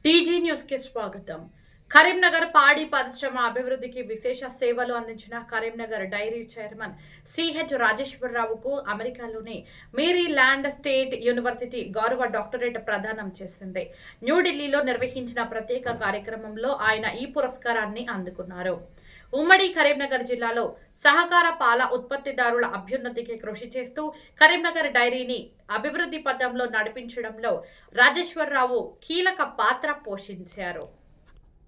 TG news కి స్వాగతం. కరీంనగర్ పాడి పరిశ్రమ అభివృద్ధికి విశేష సేవలు అందించిన కరీంనగర్ డైరీ చైర్మన్ సిహెచ్ రాజేశ్వరరావుకు అమెరికాలోని మేరీల్యాండ్ స్టేట్ యూనివర్సిటీ గౌరవ డాక్టరేట్ ప్రదానం చేసింది. న్యూఢిల్లీలో నిర్వహించిన ప్రత్యేక కార్యక్రమంలో ఆయన ఈ పురస్కారాన్ని అందుకున్నారు. ఉమ్మడి కరీంనగర్ జిల్లాలో సహకార పాల ఉత్పత్తిదారుల అభ్యున్నతికి కృషి చేస్తూ కరీంనగర్ డైరీని అభివృద్ధి పథంలో నడిపించడంలో రాజేశ్వరరావు కీలక పాత్ర పోషించారు.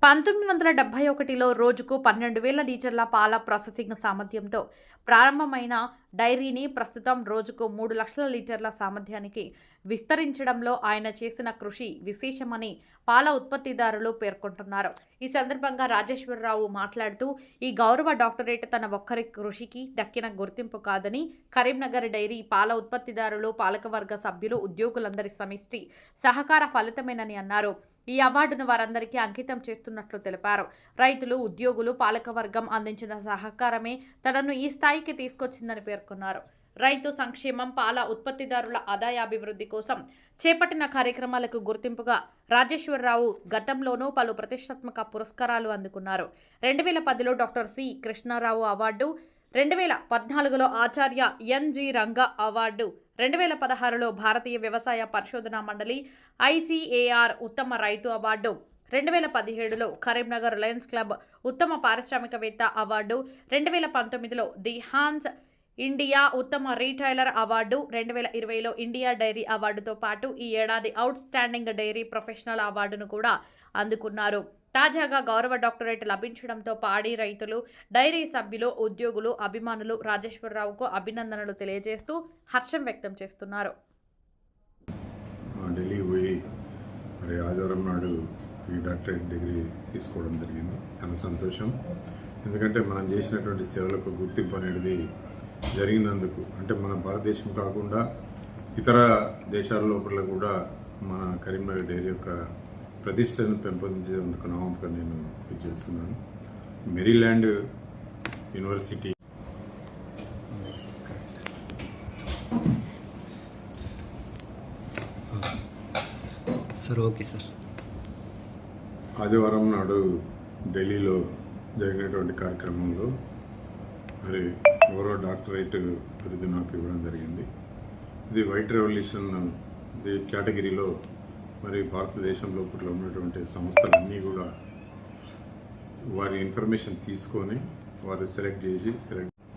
1971లో రోజుకు 12,000 లీటర్ల పాల ప్రాసెసింగ్ సామర్థ్యంతో ప్రారంభమైన డైరీని ప్రస్తుతం రోజుకు 3 లక్షల లీటర్ల సామర్థ్యానికి విస్తరించడంలో ఆయన చేసిన కృషి విశేషమని పాల ఉత్పత్తిదారులు పేర్కొంటున్నారు. ఈ సందర్భంగా రాజేశ్వరరావు మాట్లాడుతూ, ఈ గౌరవ డాక్టరేట్ తన ఒక్కరి కృషికి దక్కిన గుర్తింపు కాదని, కరీంనగర్ డైరీ పాల ఉత్పత్తిదారులు, పాలకవర్గ సభ్యులు, ఉద్యోగులందరి సమిష్టి సహకార ఫలితమేనని అన్నారు. ఈ అవార్డును వారందరికీ అంకితం చేస్తున్నట్లు తెలిపారు. రైతులు, ఉద్యోగులు, పాలకవర్గం అందించిన సహకారమే తనను ఈ స్థాయికి తీసుకొచ్చిందని పేర్కొన్నారు. రైతు సంక్షేమం, పాల ఉత్పత్తిదారుల ఆదాయాభివృద్ధి కోసం చేపట్టిన కార్యక్రమాలకు గుర్తింపుగా రాజేశ్వరరావు గతంలోనూ పలు ప్రతిష్టాత్మక పురస్కారాలు అందుకున్నారు. 2010లో డాక్టర్ సి కృష్ణారావు అవార్డు, 2014లో ఆచార్య ఎన్.జి. రంగా అవార్డు, 2016లో భారతీయ వ్యవసాయ పరిశోధనా మండలి ఐసిఏఆర్ ఉత్తమ రైతు అవార్డు, 2017లో కరీంనగర్ లయన్స్ క్లబ్ ఉత్తమ పారిశ్రామికవేత్త అవార్డు, 2019లో ది హాన్స్ ఇండియా ఉత్తమ రీటైలర్ అవార్డు, 2020లో ఇండియా డైరీ అవార్డుతో పాటు ఈ ఏడాది అవుట్ స్టాండింగ్ డైరీ ప్రొఫెషనల్ అవార్డును కూడా అందుకున్నారు. తాజాగా గౌరవ డాక్టరేట్ లభించడంతో పాడి రైతులు, డైరీ సభ్యులు, ఉద్యోగులు, అభిమానులు రాజేశ్వరరావుకు అభినందనలు తెలియజేస్తూ హర్షం వ్యక్తం చేస్తున్నారు. ఢిల్లీ పోయి మరి ఆదివారం నాడు ఈ డాక్టరేట్ డిగ్రీ తీసుకోవడం జరిగింది. చాలా సంతోషం. ఎందుకంటే మనం చేసినటువంటి సేవలకు గుర్తింపు అనేది జరిగినందుకు, అంటే మన భారతదేశం కాకుండా ఇతర దేశాల లోపల కూడా మన కరీంనగర్ డైరీ యొక్క ప్రతిష్టను పెంపొందించేందుకు నా వంతుగా నేను ఇది చేస్తున్నాను. మేరీల్యాండ్ యూనివర్సిటీ ఆదివారం నాడు ఢిల్లీలో జరిగినటువంటి కార్యక్రమంలో మరి గౌరవ డాక్టరేట్ బిరుదు నాకు ఇవ్వడం జరిగింది. ఇది వైట్ రెవల్యూషన్ ది కేటగిరీలో మరి భారతదేశం లోపల ఉన్నటువంటి సంస్థలన్నీ కూడా వారి ఇన్ఫర్మేషన్ తీసుకొని వారు సెలెక్ట్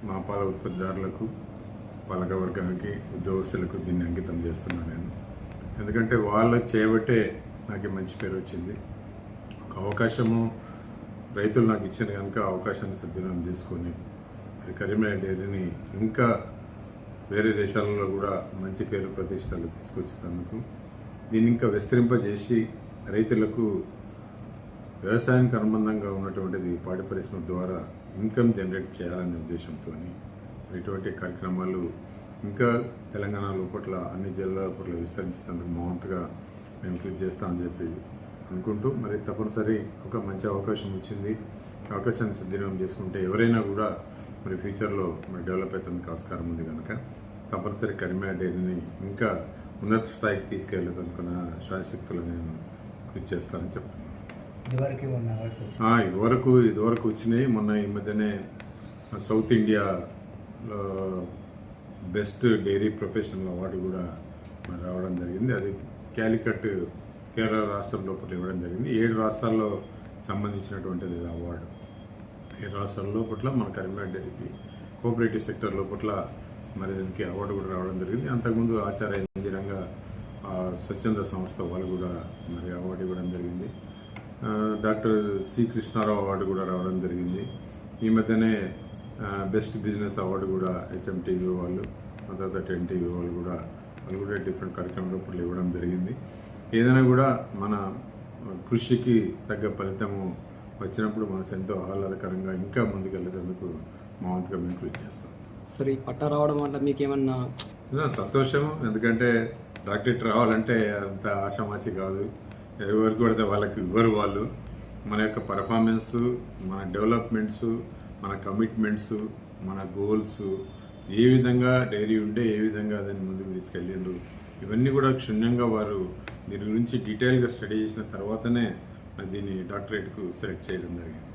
మా పాల ఉత్పత్తిదారులకు, పాలక వర్గానికి, ఉద్యోగస్తులకు దీన్ని అంకితం చేస్తున్నాను నేను. ఎందుకంటే వాళ్ళు చేయబట్టే నాకు మంచి పేరు వచ్చింది. ఒక అవకాశము రైతులు నాకు ఇచ్చిన కనుక అవకాశాన్ని సద్వినియోగం చేసుకొని కరీంనగర్ డైరీని ఇంకా వేరే దేశాలలో కూడా మంచి పేరు ప్రతిష్టలు తీసుకొచ్చినందుకు దీన్ని ఇంకా విస్తరింపజేసి రైతులకు వ్యవసాయానికి అనుబంధంగా ఉన్నటువంటిది పాడి పరిశ్రమ ద్వారా ఇన్కమ్ జనరేట్ చేయాలనే ఉద్దేశంతో ఇటువంటి కార్యక్రమాలు ఇంకా తెలంగాణ లోపల అన్ని జిల్లాల లోపల విస్తరించినందుకు మౌంట్గా మేము కృషి చేస్తామని చెప్పి అనుకుంటూ, మరి తప్పనిసరి ఒక మంచి అవకాశం వచ్చింది. అవకాశాన్ని సద్వినియోగం చేసుకుంటే ఎవరైనా కూడా మరి ఫ్యూచర్లో మరి డెవలప్ అవుతుంది ఆస్కారం ఉంది కనుక తప్పనిసరి కరీంనగర్ డైరీని ఇంకా ఉన్నత స్థాయికి తీసుకెళ్ళేదనుకున్న శ్వాసశక్తులు నేను కృషి చేస్తానని చెప్తున్నాను. ఇదివరకు వచ్చినాయి. మొన్న ఈ మధ్యనే south India best dairy professional award కూడా రావడం జరిగింది. అది క్యాలికట్ కేరళ రాష్ట్రం లోపల ఇవ్వడం జరిగింది. 7 రాష్ట్రాల్లో సంబంధించినటువంటిది అవార్డు. 7 రాష్ట్రాల లోపల మన కరీంనగర్ డైరీకి కోఆపరేటివ్ సెక్టర్ లోపల మరి దీనికి అవార్డు కూడా రావడం జరిగింది. అంతకుముందు ఆచార్య ఎన్.జి. రంగా స్వచ్ఛంద సంస్థ వాళ్ళు కూడా మరి అవార్డు ఇవ్వడం జరిగింది. డాక్టర్ సి కృష్ణారావు అవార్డు కూడా రావడం జరిగింది. ఈ మధ్యనే బెస్ట్ బిజినెస్ అవార్డు కూడా హెచ్ఎంటీవీ వాళ్ళు, ఆ తర్వాత 10TV వాళ్ళు కూడా డిఫరెంట్ కార్యక్రమాలు ఇప్పుడు ఇవ్వడం జరిగింది. ఏదైనా కూడా మన కృషికి తగ్గ ఫలితము వచ్చినప్పుడు మనసు ఎంతో ఆహ్లాదకరంగా ఇంకా ముందుకెళ్ళేందుకు మా వంతుగా మేము కృషి చేస్తాం. సరే, ఈ పట్ట రావడం వల్ల మీకు ఏమన్నా సంతోషం. ఎందుకంటే డాక్టరేట్ రావాలంటే అంత ఆషామాషి కాదు. ఎవరికి పడితే వాళ్ళకి ఇవ్వరు. వాళ్ళు మన యొక్క పర్ఫార్మెన్స్, మన డెవలప్మెంట్స్, మన కమిట్మెంట్స్, మన గోల్స్ ఏ విధంగా డైరీ ఉంటే ఏ విధంగా దాన్ని ముందుకు తీసుకెళ్ళిండ్రు, ఇవన్నీ కూడా క్షుణ్ణంగా వారు దీని గురించి డీటెయిల్గా స్టడీ చేసిన తర్వాతనే దీన్ని డాక్టరేట్కు సెలెక్ట్ చేయడం జరిగింది.